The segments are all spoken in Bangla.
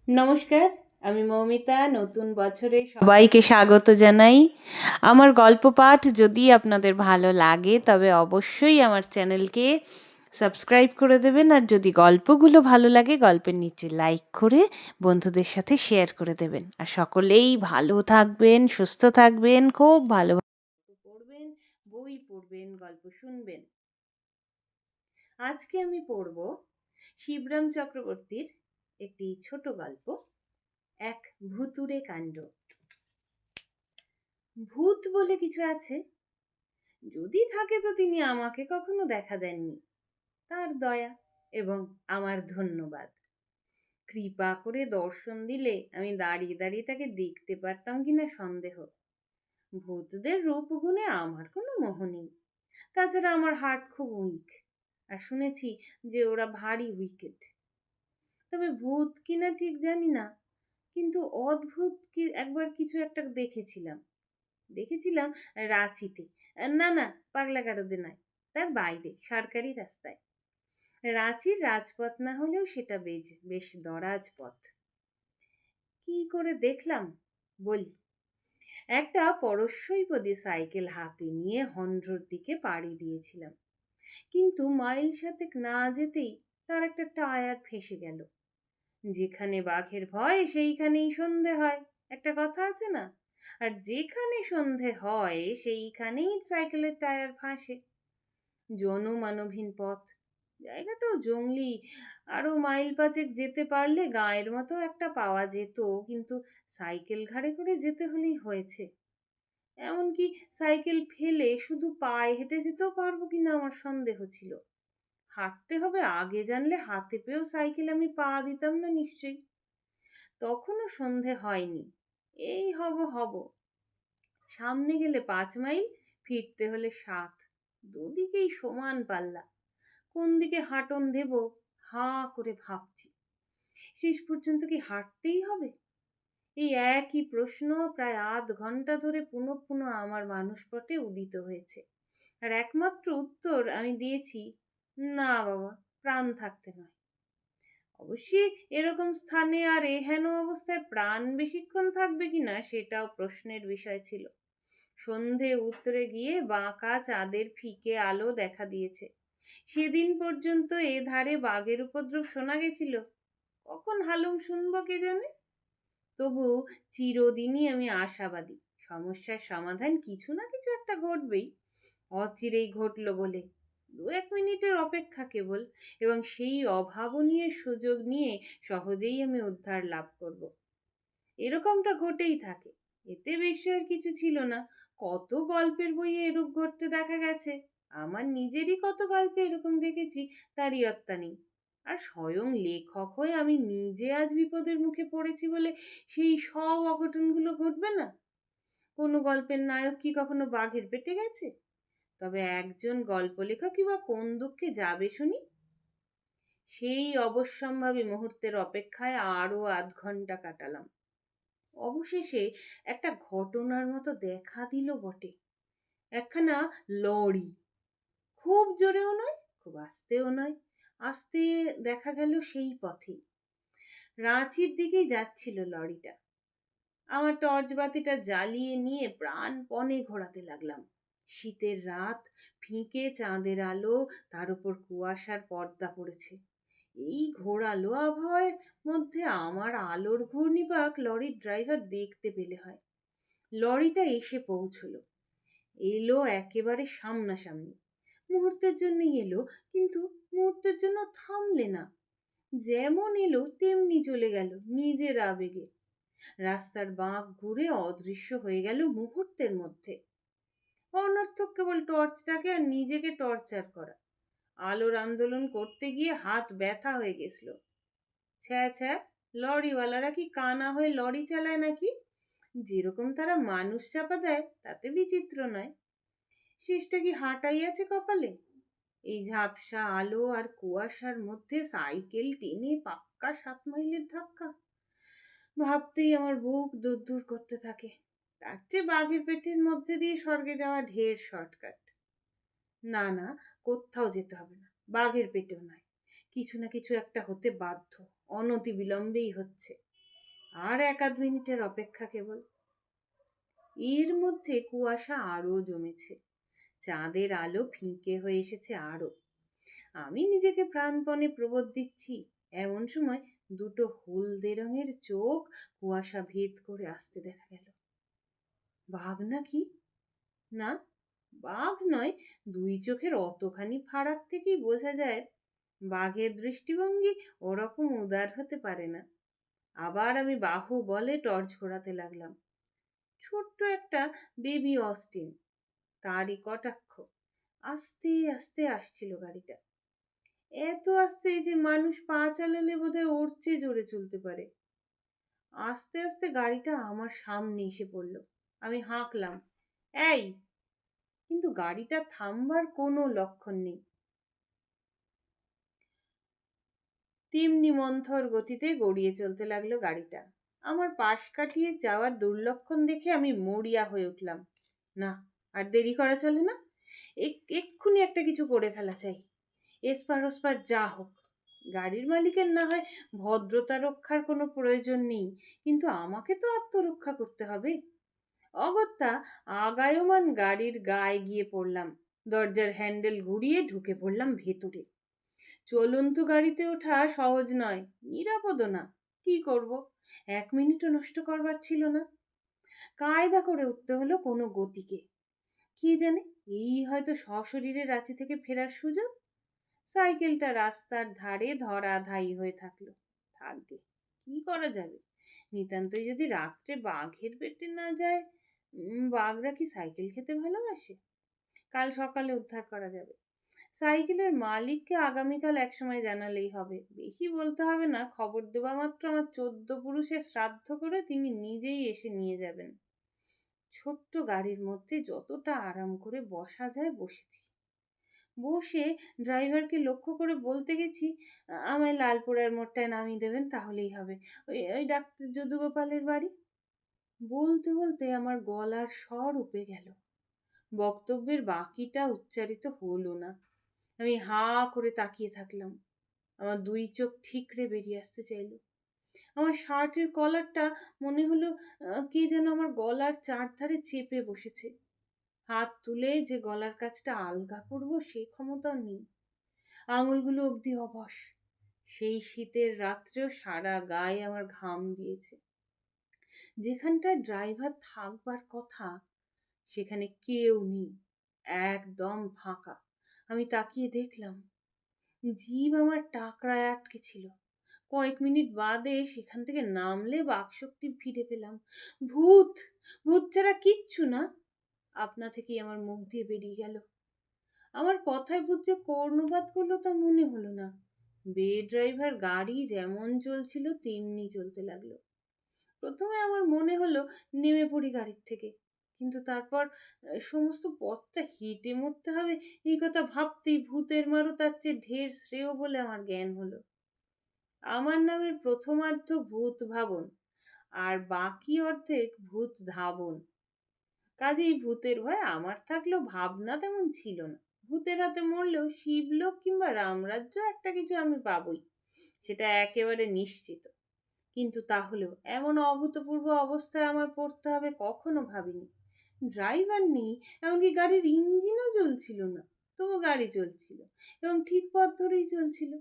নমস্কার, আমি মৌমিতা। নতুন বছরে সবাইকে স্বাগত জানাই। আমার গল্প পাঠ যদি আপনাদের ভালো লাগে তবে অবশ্যই আমার চ্যানেলকে সাবস্ক্রাইব করে দেবেন, আর যদি গল্পগুলো ভালো লাগে গল্পের নিচে লাইক করে বন্ধুদের সাথে শেয়ার করে দেবেন। আর সকলেই ভালো থাকবেন, সুস্থ থাকবেন, খুব ভালো পড়বেন, বই পড়বেন, গল্প শুনবেন। আজকে আমি পড়ব শিবরাম চক্রবর্তীর একটি ছোট গল্প, এক ভুতুড়ে কাণ্ড। ভূত বলে কিছু আছে, যদি থাকে তো তিনি আমাকে কখনো দেখা দেননি। তার দয়া এবং আমার ধন্যবাদ। কৃপা করে দর্শন দিলে আমি দাঁড়িয়ে দাঁড়িয়ে তাকে দেখতে পারতাম কিনা সন্দেহ। ভূতদের রূপ গুণে আমার কোনো মোহ নেই। তাছাড়া আমার হার্ট খুব উইক, আর শুনেছি যে ওরা ভারী উইকেট। তবে ভূত কিনা ঠিক জানি না, কিন্তু অদ্ভুত কি একবার কিছু একটা দেখেছিলাম রাঁচিতে। না না, পাগলাগারদে নয়, তার বাইরে সরকারি রাস্তায়। রাঁচির রাজপথ না হলেও সেটা বেশ দরাজ পথ। কি করে দেখলাম বলি। একটা পরশ্বৈপদী সাইকেল হাতে নিয়ে হন্ড্রোর দিকে পাড়ি দিয়েছিলাম, কিন্তু মাইল সাতেক না যেতেই তার একটা টায়ার ফেঁসে গেল। যেখানে বাঘের ভয় সেইখানেই সন্ধে হয়, একটা কথা আছে না? আর যেখানে সন্ধে হয় সেইখানেই সাইকেলের টায়ার ফাঁসে। জনমানবহীন পথ, জায়গাটাও জংলি। আরো মাইল পাঁচেক যেতে পারলে গাঁয়ের মতো একটা পাওয়া যেত, কিন্তু সাইকেল ঘাড়ে করে যেতে হলেই হয়েছে। এমনকি সাইকেল ফেলে শুধু পায়ে হেঁটে যেতেও পারবো কিনা আমার সন্দেহ ছিল। হাঁটতে হবে আগে জানলে হাতে পেয়েও সাইকেল আমি পা দিতাম না নিশ্চয়ই। তখনও সন্ধে হয়নি, এই হব। সামনে গেলে 5 মাইল, ফিরতে হলে 7। দুদিকেই সমান পাল্লা। কোন দিকে হাঁটন দেব হাঁ করে ভাবছি। শেষ পর্যন্ত কি হাঁটতেই হবে? এই একই প্রশ্ন প্রায় আধ ঘন্টা ধরে পুনঃ পুনঃ আমার মানসপটে উদিত হয়েছে। আর একমাত্র উত্তর আমি দিয়েছি, না বাবা, প্রাণ থাকতে নয়। অবশ্যই এরকম স্থানে আর এহেন অবস্থায় প্রাণ বেশিক্ষণ থাকবে কিনা সেটাও প্রশ্নের বিষয় ছিল। সন্ধে উতরে গিয়ে বাঁকা চাঁদের ফিকে আলো দেখা দিয়েছে। সেদিন পর্যন্ত এ ধারে বাঘের উপদ্রব শোনা গেছিল, কখন হালুম শুনবো কে জানে। তবু চিরদিনই আমি আশাবাদী, সমস্যার সমাধান কিছু না কিছু একটা ঘটবেই। অচিরেই ঘটলো বলে 2-1 মিনিটের অপেক্ষা কেবল, এবং সেই অভাবনীয় সুযোগ নিয়ে সহজেই আমি উদ্ধার লাভ করব। এরকমটা ঘটেই থাকে, এতে বিস্ময়ের কিছু ছিল না। কত গল্পের বইয়ে এরূপ ঘটতে দেখা গেছে। আমার নিজেরই কত গল্পে এরকম দেখেছি, তার ইয়ত্তা নেই। আর স্বয়ং লেখক হয়ে আমি নিজে আজ বিপদের মুখে পড়েছি বলে সেই সব অঘটনগুলো ঘটবে না? কোনো গল্পের নায়ক কি কখনো বাঘের পেটে গেছে? তবে একজন গল্প লেখকই বা কোন দুঃখে যাবে শুনি? সেই অবশ্যম্ভাবী মুহূর্তের অপেক্ষায় আরো আধ ঘন্টা কাটালাম। অবশেষে একটা ঘটনার মতো দেখা দিল বটে। একখানা লরি, খুব জোরেও নয় খুব আস্তেও নয়, আস্তে দেখা গেল সেই পথেই রাঁচির দিকেই যাচ্ছিল লরিটা। আমার টর্চ বাতিটা জ্বালিয়ে নিয়ে প্রাণপণে ঘোরাতে লাগলাম। শীতের রাত, ফিকে চাঁদের আলো, তার উপর কুয়াশার পর্দা পড়েছে। এই ঘোরালো আবহাওয়ার মধ্যে আমার আলোর ঘূর্ণিপাক লরির ড্রাইভার দেখতে পেলে হয়। লরিটা এসে পৌঁছলো, এলো একেবারে সামনাসামনি। মুহূর্তের জন্যই এলো, কিন্তু মুহূর্তের জন্য থামলে না। যেমন এলো তেমনি চলে গেল নিজের আবেগে। রাস্তার বাঁক ঘুরে অদৃশ্য হয়ে গেল মুহূর্তের মধ্যে। অনর্থক কেবল টর্চটাকে আর নিজেকে টর্চার করা। আলোর আন্দোলন করতে গিয়ে হাত ব্যথা হয়ে গেছিল। ছ্যা ছ্যা, লরিওয়ালারা কি কানা হয়ে লরি চালায় নাকি? যেরকম তারা মানুষ চাপা দেয় তাতে বিচিত্র নয়। শেষটা কি হাঁটাই আছে কপালে? এই ঝাপসা আলো আর কুয়াশার মধ্যে সাইকেল টেনে পাক্কা 7 মাইলের ধাক্কা। ভাবতেই আমার বুক দূর করতে থাকে। তার চেয়ে বাঘের পেটের মধ্যে দিয়ে স্বর্গে যাওয়া ঢের শর্টকাট। না না, কোথাও যেতে হবে না, বাঘের পেটেও নয়। কিছু না কিছু একটা হতে বাধ্য, অনতি বিলম্বেই হচ্ছে। আর 1-2 মিনিটের অপেক্ষা কেবল। এর মধ্যে কুয়াশা আরো জমেছে, চাঁদের আলো ফিকে হয়ে এসেছে আরো। আমি নিজেকে প্রাণপণে প্রবোধ দিচ্ছি, এমন সময় দুটো হলদে রঙের চোখ কুয়াশা ভেদ করে আসতে দেখা গেল। বাঘ নাকি? না, বাঘ নয়। দুই চোখের অতখানি ফারাক থেকেই বোঝা যায় বাঘের দৃষ্টিভঙ্গি ওরকম উদার হতে পারে না। আবার আমি বাহু বলে টর্চ ঘোরাতে লাগলাম। ছোট্ট একটা বেবি অস্টিন, তারই কটাক্ষ। আস্তে আস্তে আসছিল গাড়িটা, এত আস্তে যে মানুষ পা চালালে বোধহয় ওর চেয়ে জোরে চলতে পারে। আস্তে আস্তে গাড়িটা আমার সামনে এসে পড়লো। আমি হাঁকলাম, এই! কিন্তু গাড়িটা থামবার কোনো লক্ষণ নেই। তেমনি মন্থর গতিতে গড়িয়ে চলতে লাগলো গাড়িটা। আমার পাশ কাটিয়ে যাওয়ার দুর্লক্ষণ দেখে আমি মরিয়া হয়ে উঠলাম। না, আর দেরি করা চলে না। এক্ষুনি একটা কিছু করে ফেলা চাই। এসপার ওসপার যা হোক। গাড়ির মালিকের না হয় ভদ্রতা রক্ষার কোনো প্রয়োজন নেই, কিন্তু আমাকে তো আত্মরক্ষা করতে হবে। অগত্যা আগায়মান গাড়ির গায়ে গিয়ে পড়লাম। দরজার হ্যান্ডেল ঘুরিয়ে ঢুকে পড়লাম ভেতরে। চলন্ত গাড়িতে ওঠা সহজ নয়, নিরাপদও না। কি করব? 1 মিনিটও নষ্ট করবার ছিল না। কায়দা করে উঠতে হলো কোনো গতিকে। কি জানে, এই হয়তো সশরীরে রাঁচি থেকে ফেরার সুযোগ। সাইকেলটা রাস্তার ধারে ধরাধায়ী হয়ে থাকলো। থাকবে, কি করা যাবে? নিতান্তই যদি রাত্রে বাঘের পেটে না যায়। বাঘরা কি সাইকেল খেতে ভালোবাসে? কাল সকালে উদ্ধার করা যাবে। সাইকেলের মালিককে আগামীকাল একসময় জানালেই হবে। বেশি বলতে হবে না, খবর দেওয়া মাত্র আমার 14 পুরুষের শ্রাদ্ধ করে তিনি নিজেই এসে নিয়ে যাবেন। ছোট্ট গাড়ির মধ্যে যতটা আরাম করে বসা যায় বসেছি। বসে ড্রাইভারকে লক্ষ্য করে বলতে গেছি, আমায় লালপুরার মোড়টায় নামিয়ে দেবেন, তাহলেই হবে। ওই ওই ডাক্তার যদুগোপালের বাড়ি। বলতে বলতে আমার গলার স্বর উপে গেল। বক্তব্যের বাকিটা উচ্চারিত হলো না। আমি হা করে তাকিয়ে থাকলাম। আমার দুই চোখ ঠিকরে বেরিয়ে আসতে চাইলো। আমার শার্টের কলারটা মনে হলো কে যেন আমার গলার চারধারে চেপে বসেছে। হাত তুলে যে গলার কাছটা আলগা করব সে ক্ষমতাও নেই। আঙুলগুলো অবধি অবশ। সেই শীতের রাত্রেও সারা গায়ে আমার ঘাম দিয়েছে। যেখানটায় ড্রাইভার থাকবার কথা সেখানে কেউ নেই, একদম ফাঁকা। আমি তাকিয়ে দেখলাম, জিভ আমার টাকরায় আটকে ছিল। কয়েক মিনিট বাদে সেখান থেকে নামলে বাকশক্তি ফিরে পেলাম। ভূত! ভূত ছাড়া কিচ্ছু না। আপনা থেকেই আমার মুখ দিয়ে বেরিয়ে গেল। আমার কথায় ভূত যে কর্ণপাত করলো তা মনে হলো না। বে ড্রাইভার গাড়ি যেমন চলছিল তেমনি চলতে লাগলো। প্রথমে আমার মনে হলো নেমে পড়ি গাড়ির থেকে, কিন্তু তারপর সমস্ত পথটা হেঁটে মরতে হবে এই কথা ভাবতেই ভূতের মারও তার চেয়ে ঢের শ্রেয় বলে আমার জ্ঞান হলো। আমার নামের প্রথমার্ধ ভূত ভাবন, আর বাকি অর্ধেক ভূত ধাবন। কাজেই ভূতের ভয় আমার থাকলেও ভাবনা তেমন ছিল না। ভূতের হাতে মরলেও শিবলোক কিংবা রামরাজ্য একটা কিছু আমি পাবই, সেটা একেবারে নিশ্চিত। কিন্তু তাহলেও এমন অভূতপূর্ব অবস্থায় আমার পড়তে হবে কখনো ভাবিনি। ড্রাইভার নেই, এমনকি গাড়ির ইঞ্জিনও চলছিল না, তবু গাড়ি চলছিল এবং ঠিক পথ ধরেই চলছিল।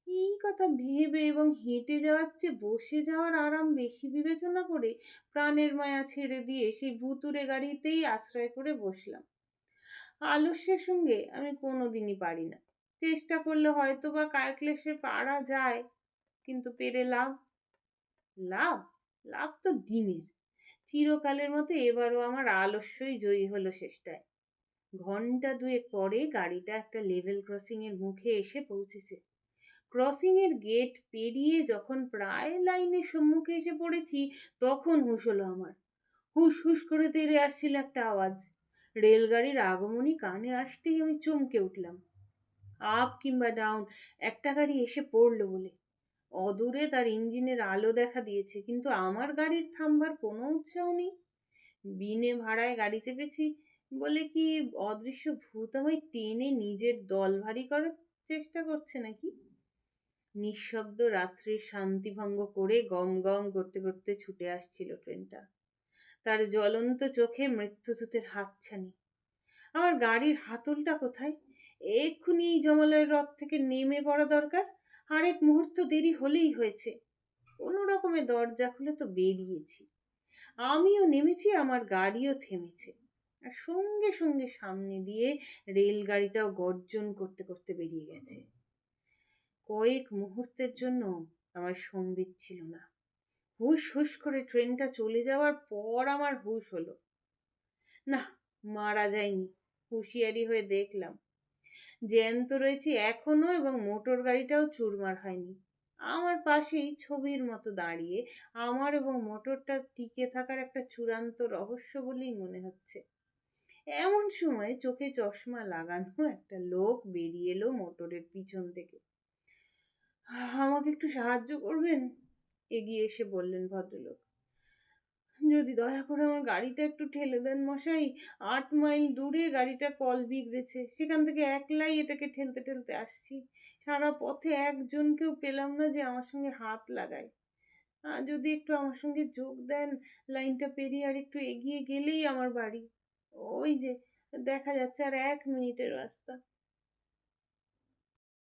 এই কথা ভেবে এবং হেঁটে যাওয়ার চেয়ে বসে যাওয়ার আরাম বেশি বিবেচনা করে প্রাণের মায়া ছেড়ে দিয়ে সেই ভুতুড়ে গাড়িতেই আশ্রয় করে বসলাম। আলস্যের সঙ্গে আমি কোনোদিনই পারি না। চেষ্টা করলে হয়তো বা কায়ক্লেশে পারা যায়, কিন্তু পেরে লাভ? লাভ? লাভ তো ডিমের। চিরকালের মতো এবারও আমার আলস্যই জয়ী হলো শেষটায়। ঘন্টা দুয়েক পরে গাড়িটা একটা লেভেল ক্রসিং এর মুখে এসে পৌঁছেছে। ক্রসিং এর গেট পেরিয়ে যখন প্রায় লাইনের সম্মুখে এসে পড়েছি, তখন হুঁশ হলো আমার। হুস হুস করে তেড়ে আসছিল একটা আওয়াজ। রেলগাড়ির আগমনী কানে আসতেই আমি চমকে উঠলাম। আপ কিংবা ডাউন একটা গাড়ি এসে পড়লো বলে। অদূরে তার ইঞ্জিনের আলো দেখা দিয়েছে, কিন্তু আমার গাড়ির থামবার কোনো উৎসাহ নেই। বিনে ভাড়ায় গাড়ি চেপেছি বলে কি অদৃশ্য ভূত আমায় টেনে নিজের দল ভারী করার চেষ্টা করছে নাকি? নিঃশব্দ রাত্রির শান্তি ভঙ্গ করে গম গম করতে করতে ছুটে আসছিল ট্রেনটা। তার জ্বলন্ত চোখে মৃত্যুদূতের হাতছানি। আমার গাড়ির হাতলটা কোথায়? এক্ষুনি এই জমালয়ের রথ থেকে নেমে পড়া দরকার। আরেক মুহূর্ত দেরি হলেই হয়েছে। কোনো রকমে দরজা খুলে তো বেরিয়েছি। আমিও নেমেছি, আমার গাড়িও থেমেছে। আর সঙ্গে সঙ্গে সামনে দিয়ে রেলগাড়িটাও গর্জন করতে করতে বেরিয়ে গেছে। কয়েক মুহূর্তের জন্য আমার সম্বিত ছিল না। হুশ হুশ করে ট্রেনটা চলে যাওয়ার পর আমার হুশ হলো। না, মারা যায়নি। হুঁশিয়ারি হয়ে দেখলাম জ্যান্ত রয়েছি এখনো, এবং মোটর গাড়িটাও চুরমার হয়নি। আমার পাশেই ছবির মতো দাঁড়িয়ে, আমার এবং মোটরটা টিকে থাকার একটা চূড়ান্ত রহস্য বলেই মনে হচ্ছে। এমন সময় চোখে চশমা লাগানো একটা লোক বেরিয়ে এলো মোটরের পিছন থেকে। আমাকে একটু সাহায্য করবেন? এগিয়ে এসে বললেন ভদ্রলোক। যদি দয়া করে আমার গাড়িটা একটু ঠেলে দেন মশাই। 8 মাইল দূরে গাড়িটা কল বিগড়েছে, সেখান থেকে একলাই এটাকে ঠেলতে ঠেলতে আসছি। সারা পথে একজনকেও পেলাম না যে আমার সঙ্গে হাত লাগায়। যদি একটু আমার সঙ্গে যোগ দেন, লাইনটা পেরিয়ে আর একটু এগিয়ে গেলেই আমার বাড়ি। ওই যে দেখা যাচ্ছে আর 1 মিনিটের রাস্তা।